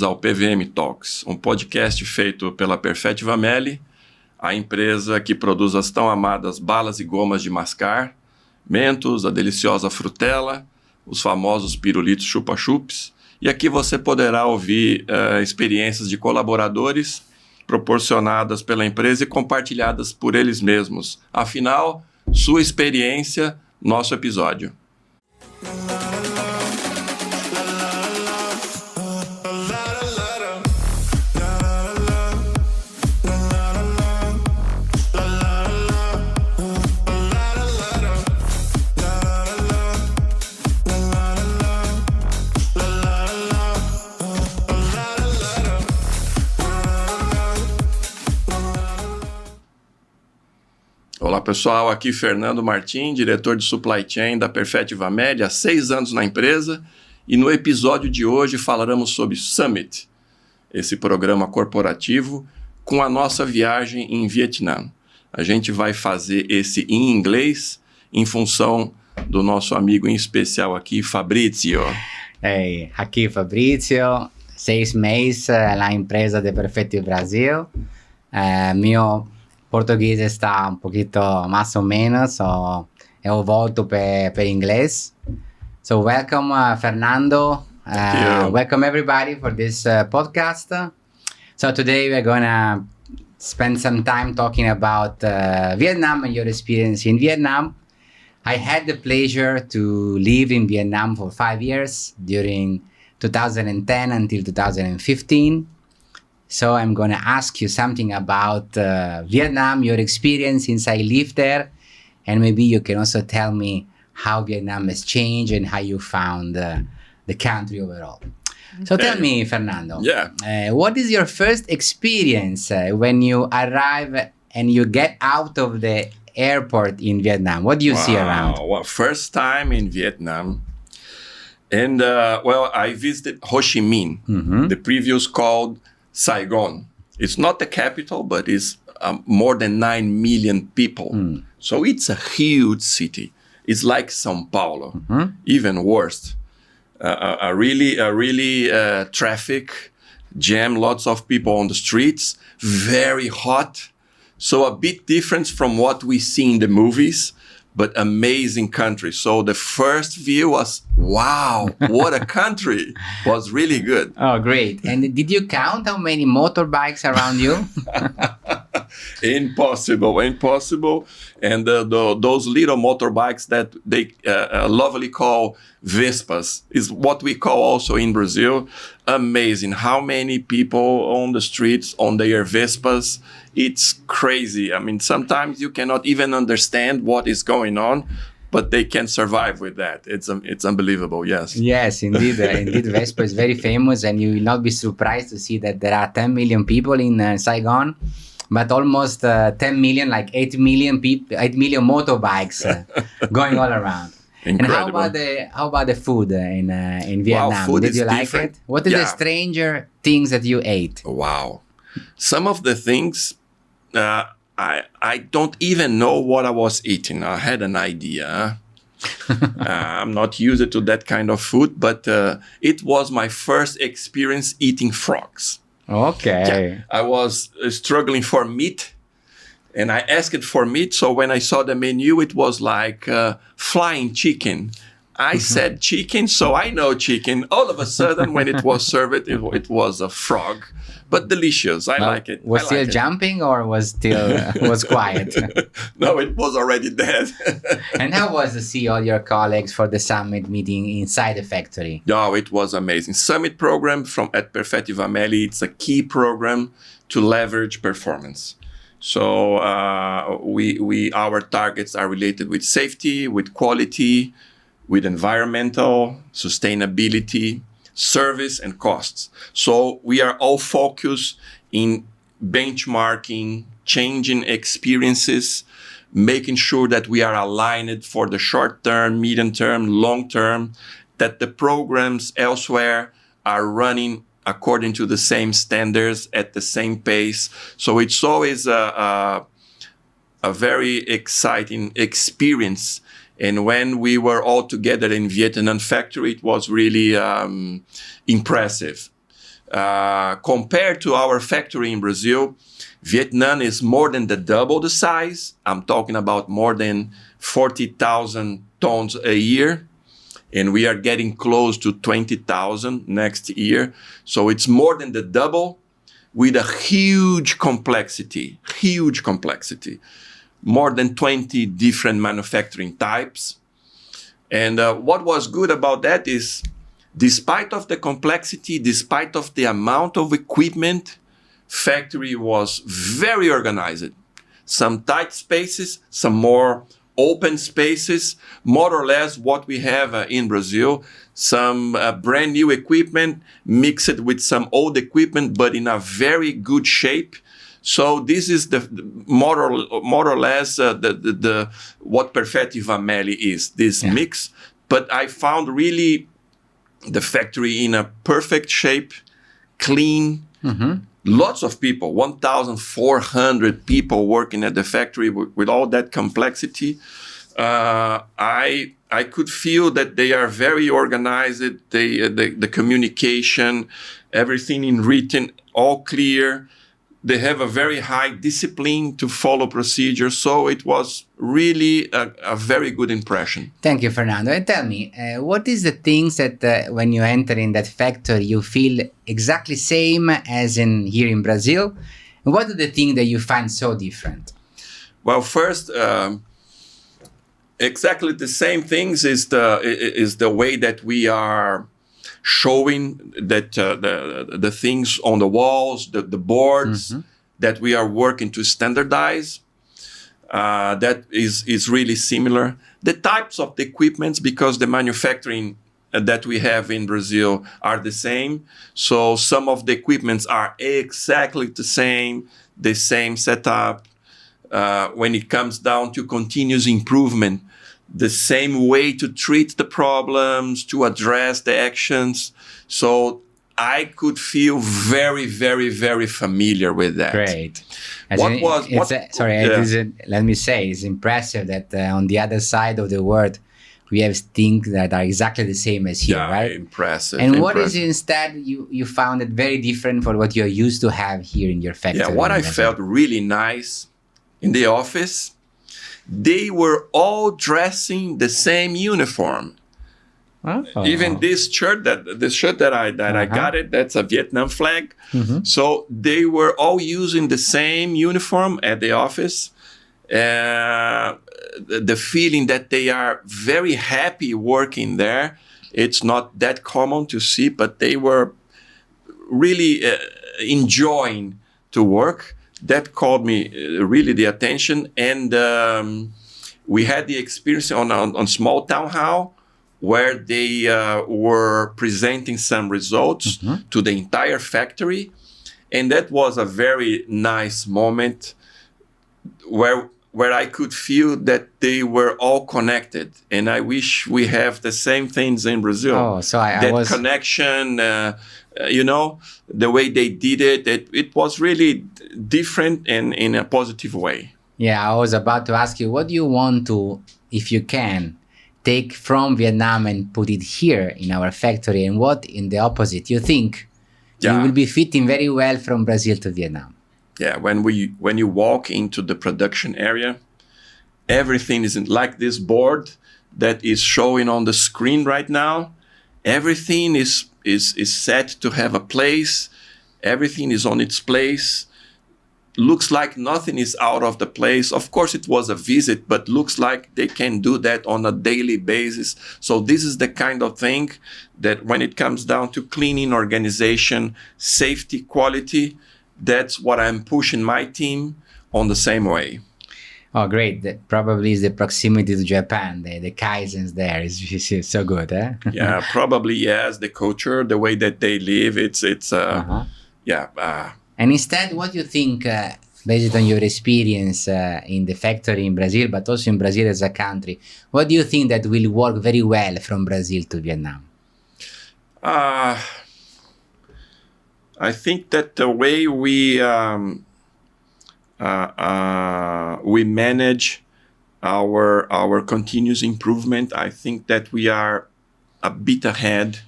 ao PVMTalks, um podcast feito pela PVMTalks, a empresa que produz as tão amadas balas e gomas de mascar, Mentos, a deliciosa frutela, os famosos pirulitos chupa-chups. E aqui você poderá ouvir experiências de colaboradores proporcionadas pela empresa e compartilhadas por eles mesmos. Afinal, sua experiência, nosso episódio. Olá pessoal, aqui Fernando Martim, diretor de Supply Chain da PVMTalks, há 6 anos na empresa, e no episódio de hoje falaremos sobre Summit, esse programa corporativo com a nossa viagem em Vietnã. A gente vai fazer esse em inglês em função do nosso amigo em especial aqui, Fabrizio. Hey, aqui Fabrizio, 6 meses na empresa de Perfeito Brasil. Meu português está um pouquinho mais ou menos, so eu volto para inglês. So welcome Fernando, welcome everybody for this podcast. So today we're gonna spend some time talking about Vietnam and your experience in Vietnam. I had the pleasure to live in Vietnam for 5 years during 2010 until 2015. So I'm going to ask you something about Vietnam, your experience since I lived there, and maybe you can also tell me how Vietnam has changed and how you found the country overall. So tell me, Fernando, what is your first experience when you arrive and you get out of the airport in Vietnam? What do you see around? Well, first time in Vietnam. And, I visited Ho Chi Minh, the previous called Saigon. It's not the capital, but it's more than 9 million people. So it's a huge city. It's like São Paulo, even worse. A really traffic jam, lots of people on the streets, very hot. So a bit different from what we see in the movies, but amazing country. So the first view was, wow, what a country. Was really good. Oh, great. And did you count how many motorbikes around you? Impossible. And those little motorbikes that they lovely call Vespas is what we call also in Brazil. Amazing. How many people on the streets on their Vespas? It's crazy. I mean, sometimes you cannot even understand what is going on, but they can survive with that. It's unbelievable, yes. Yes, indeed. Indeed, Vespa is very famous, and you will not be surprised to see that there are 10 million people in Saigon, but almost 10 million, like 8 million people, 8 million motorbikes going all around. Incredible. And how about the food in Vietnam? Wow, food Did you like different. it? What is the stranger things that you ate? Wow. Some of the things, I don't even know what I was eating. I had an idea. I'm not used to that kind of food, but it was my first experience eating frogs. Okay. Yeah, I was struggling for meat, and I asked for meat. So when I saw the menu, it was like flying chicken. I said chicken, so I know chicken. All of a sudden, when it was served, it was a frog, but delicious. I like it. Was still jumping or was still was quiet? No, it was already dead. And how was to see all your colleagues for the summit meeting inside the factory? Oh, it was amazing. Summit program at PVMTalks. It's a key program to leverage performance. So our targets are related with safety, with quality, with environmental, sustainability, service, and costs. So we are all focused in benchmarking, changing experiences, making sure that we are aligned for the short term, medium term, long term, that the programs elsewhere are running according to the same standards at the same pace. So it's always a very exciting experience. And when we were all together in Vietnam factory, it was really impressive. Compared to our factory in Brazil, Vietnam is more than double the size. I'm talking about more than 40,000 tons a year. And we are getting close to 20,000 next year. So it's more than the double with a huge complexity. More than 20 different manufacturing types. And what was good about that is, despite of the complexity, despite of the amount of equipment, factory was very organized. Some tight spaces, some more open spaces, more or less what we have in Brazil. Some brand new equipment mixed with some old equipment, but in a very good shape. So this is the more or less the what Perfettiva Meli is, this mix. But I found really the factory in a perfect shape, clean. Lots of people, 1,400 people working at the factory with all that complexity. I could feel that they are very organized. The communication, everything in written, all clear. They have a very high discipline to follow procedures. So it was really a very good impression. Thank you, Fernando. And tell me, what is the things that when you enter in that factory, you feel exactly same as in here in Brazil? And what are the things that you find so different? Well, first, exactly the same things is the way that we are showing that the things on the walls, the boards that we are working to standardize. That is really similar. The types of the equipments, because the manufacturing that we have in Brazil are the same. So some of the equipments are exactly the same setup. When it comes down to continuous improvement, the same way to treat the problems, to address the actions. So I could feel very, very, very familiar with that. Great. Sorry, let me say, it's impressive that on the other side of the world, we have things that are exactly the same as here, right? Impressive. And what is instead you found it very different from what you're used to have here in your factory? Yeah, what I felt really nice in the office, they were all dressing the same uniform. Oh. Even this shirt that I got that's a Vietnam flag. So they were all using the same uniform at the office. The feeling that they are very happy working there. It's not that common to see, but they were really enjoying to work. That called me really the attention. And we had the experience on Small Town Hall, where they were presenting some results to the entire factory. And that was a very nice moment where I could feel that they were all connected. And I wish we have the same things in Brazil. Oh, so that connection, the way they did it, it was really different and in a positive way. Yeah, I was about to ask you, what do you want to, if you can, take from Vietnam and put it here in our factory, and what in the opposite you think you will be fitting very well from Brazil to Vietnam? Yeah, when you walk into the production area, everything is like this board that is showing on the screen right now. Everything is set to have a place. Everything is on its place. Looks like nothing is out of the place. Of course, it was a visit, but looks like they can do that on a daily basis. So this is the kind of thing that when it comes down to cleaning, organization, safety, quality, that's what I'm pushing my team on the same way. Oh, great. That probably is the proximity to Japan. The Kaizens there is so good, eh? Yeah, probably, yes. The culture, the way that they live, And instead, what do you think, based on your experience in the factory in Brazil, but also in Brazil as a country, what do you think that will work very well from Brazil to Vietnam? I think that the way we manage our continuous improvement, I think that we are a bit ahead.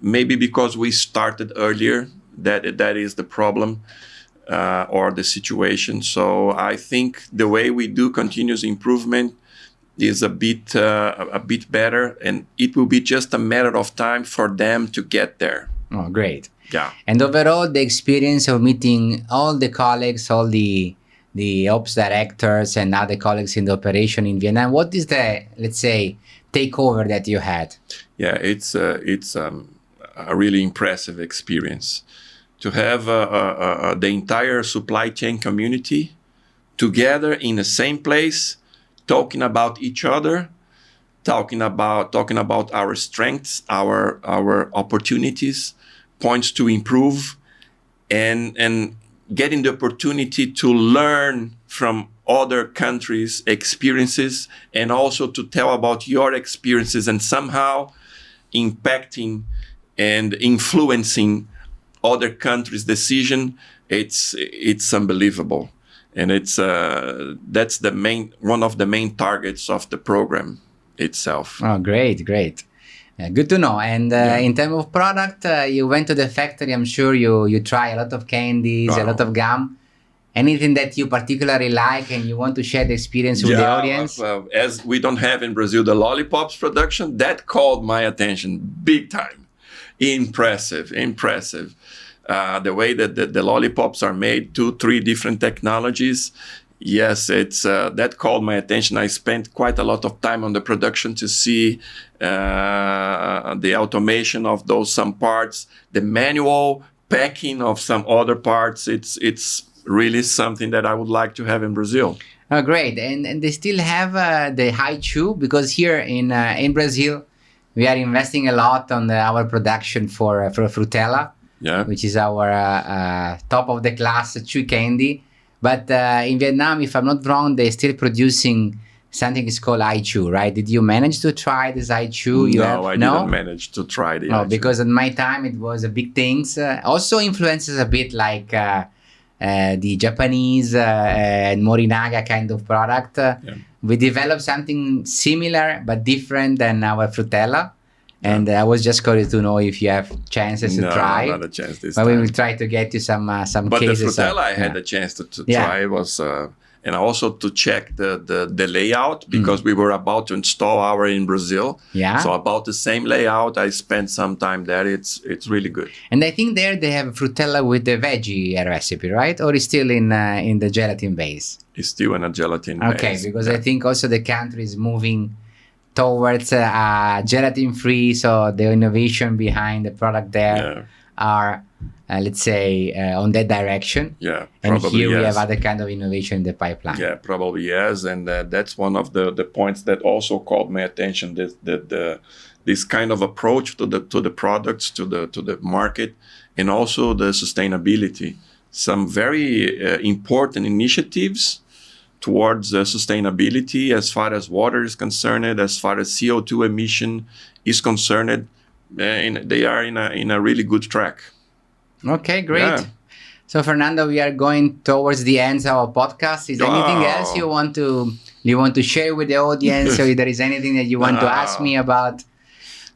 maybe because we started earlier, that is the problem or the situation. So I think the way we do continuous improvement is a bit better, and it will be just a matter of time for them to get there. Oh, great. Yeah. And overall, the experience of meeting all the colleagues, all the ops directors and other colleagues in the operation in Vietnam, what is the, let's say, takeover that you had? Yeah, it's a really impressive experience to have the entire supply chain community together in the same place, talking about each other, talking about our strengths, our opportunities, points to improve, and getting the opportunity to learn from other countries' experiences, and also to tell about your experiences, and somehow impacting and influencing other countries' decision. It's unbelievable, and that's one of the main targets of the program itself. Oh, great. Good to know. And in terms of product, you went to the factory. I'm sure you try a lot of candies, a lot of gum. Anything that you particularly like and you want to share the experience with the audience? Well, as we don't have in Brazil the Lollipops production, that called my attention big time. Impressive. The way that the Lollipops are made, 2-3 different technologies. Yes, it's that called my attention. I spent quite a lot of time on the production to see the automation of some parts, the manual packing of some other parts. It's really something that I would like to have in Brazil. Oh, great. And they still have the high chew, because here in Brazil, we are investing a lot on our production for Frutella, which is our top of the class chew candy. But in Vietnam, if I'm not wrong, they're still producing something is called iChew, right? Did you manage to try this iChew? I didn't manage to try the iChew. Because at my time, it was a big thing. Also influences a bit like the Japanese and Morinaga kind of product. We developed something similar but different than our Frutella. And I was just curious to know if you have chances to try. No, not a chance this time. But we will try to get you some but cases. But the Frutella I had a chance to try was, and also to check the layout, because we were about to install our in Brazil. Yeah. So about the same layout, I spent some time there. It's really good. And I think there they have Frutella with the veggie recipe, right? Or is still in the gelatin base? It's still in a gelatin base. Okay, because I think also the country is moving towards gelatin-free, so the innovation behind the product there are, let's say, on that direction. Yeah, and here we have other kind of innovation in the pipeline. Yeah, probably yes, and that's one of the points that also called my attention. This kind of approach to the products, to the market, and also the sustainability. Some very important initiatives towards sustainability as far as water is concerned, as far as CO2 emission is concerned. They are in a really good track. Okay, great. Yeah. So Fernando, we are going towards the end of our podcast. Is there anything else you want to share with the audience, or if there is anything that you want to ask me about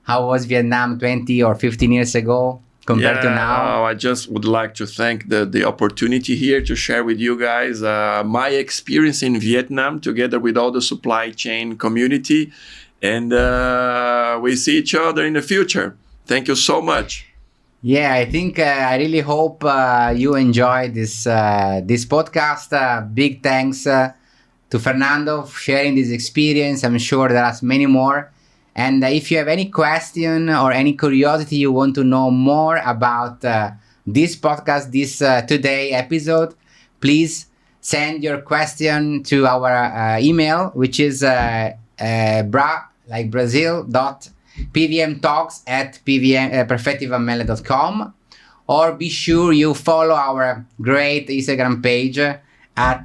how was Vietnam 20 or 15 years ago compared to now? I just would like to thank the opportunity here to share with you guys my experience in Vietnam together with all the supply chain community. And we see each other in the future. Thank you so much. Yeah, I think I really hope you enjoyed this podcast. Big thanks to Fernando for sharing this experience. I'm sure there are many more. And if you have any question or any curiosity, you want to know more about this podcast, this today episode, please send your question to our email, which is Brazil.pvmtalks@perfettivamele.com, or be sure you follow our great Instagram page at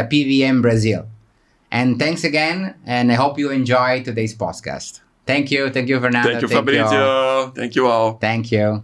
PVM Brazil. And thanks again, and I hope you enjoy today's podcast. Thank you, Fernando. Thank you, Fabrizio. Thank you all. Thank you.